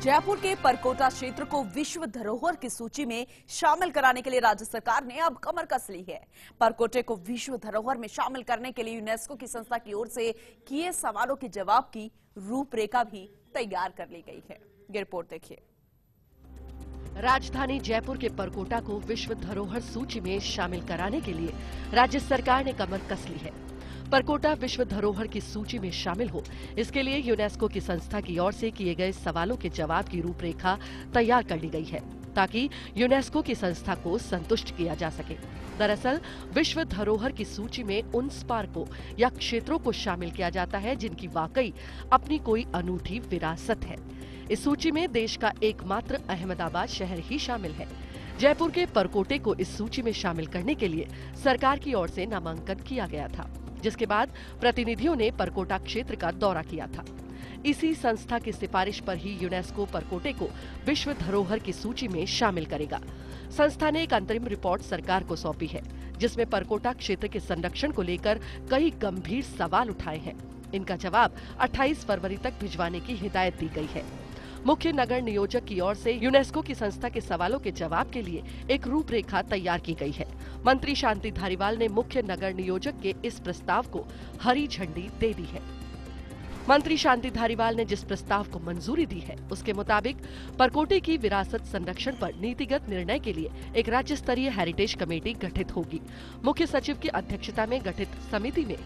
जयपुर के परकोटा क्षेत्र को विश्व धरोहर की सूची में शामिल कराने के लिए राज्य सरकार ने अब कमर कस ली है। परकोटे को विश्व धरोहर में शामिल करने के लिए यूनेस्को की संस्था की ओर से किए सवालों के जवाब की रूपरेखा भी तैयार कर ली गई है। ये रिपोर्ट देखिए। राजधानी जयपुर के परकोटा को विश्व धरोहर सूची में शामिल कराने के लिए राज्य सरकार ने कमर कस ली है। परकोटा विश्व धरोहर की सूची में शामिल हो, इसके लिए यूनेस्को की संस्था की ओर से किए गए सवालों के जवाब की रूपरेखा तैयार कर ली गई है, ताकि यूनेस्को की संस्था को संतुष्ट किया जा सके। दरअसल विश्व धरोहर की सूची में उन स्मारकों या क्षेत्रों को शामिल किया जाता है जिनकी वाकई अपनी कोई अनूठी विरासत है। इस सूची में देश का एकमात्र अहमदाबाद शहर ही शामिल है। जयपुर के परकोटे को इस सूची में शामिल करने के लिए सरकार की ओर से नामांकन किया गया था, जिसके बाद प्रतिनिधियों ने परकोटा क्षेत्र का दौरा किया था। इसी संस्था की सिफारिश पर ही यूनेस्को परकोटे को विश्व धरोहर की सूची में शामिल करेगा। संस्था ने एक अंतरिम रिपोर्ट सरकार को सौंपी है, जिसमें परकोटा क्षेत्र के संरक्षण को लेकर कई गंभीर सवाल उठाए हैं। इनका जवाब 28 फरवरी तक भिजवाने की हिदायत दी गई है। मुख्य नगर नियोजक की ओर से यूनेस्को की संस्था के सवालों के जवाब के लिए एक रूपरेखा तैयार की गई है। मंत्री शांति धारीवाल ने मुख्य नगर नियोजक के इस प्रस्ताव को हरी झंडी दे दी है। मंत्री शांति धारीवाल ने जिस प्रस्ताव को मंजूरी दी है, उसके मुताबिक परकोटे की विरासत संरक्षण पर नीतिगत निर्णय के लिए एक राज्य स्तरीय हेरिटेज कमेटी गठित होगी। मुख्य सचिव की अध्यक्षता में गठित समिति में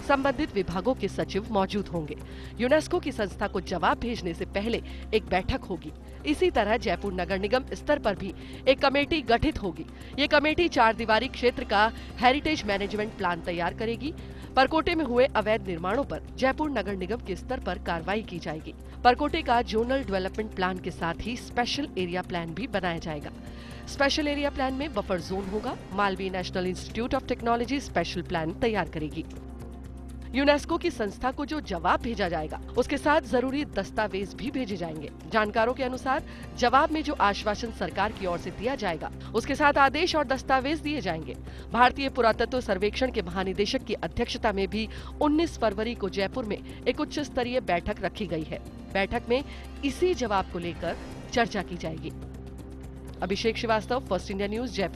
संबंधित विभागों के सचिव मौजूद होंगे। यूनेस्को की संस्था को जवाब भेजने से पहले एक बैठक होगी। इसी तरह जयपुर नगर निगम स्तर पर भी एक कमेटी गठित होगी। ये कमेटी 4 दीवारी क्षेत्र का हेरिटेज मैनेजमेंट प्लान तैयार करेगी। परकोटे में हुए अवैध निर्माणों पर जयपुर नगर निगम के स्तर पर कार्रवाई की जाएगी। परकोटे का जोनल डेवलपमेंट प्लान के साथ ही स्पेशल एरिया प्लान भी बनाया जाएगा। स्पेशल एरिया प्लान में बफर जोन होगा। Malviya national institute of technology special plan तैयार करेगी। यूनेस्को की संस्था को जो जवाब भेजा जाएगा, उसके साथ जरूरी दस्तावेज भी भेजे जाएंगे। जानकारों के अनुसार जवाब में जो आश्वासन सरकार की ओर से दिया जाएगा, उसके साथ आदेश और दस्तावेज दिए जाएंगे। भारतीय पुरातत्व सर्वेक्षण के महानिदेशक की अध्यक्षता में भी 19 फरवरी को जयपुर में एक उच्च स्तरीय बैठक रखी गई है। बैठक में इसी जवाब को लेकर चर्चा की जाएगी। Abhishek Srivastava, First India News, Jaipur.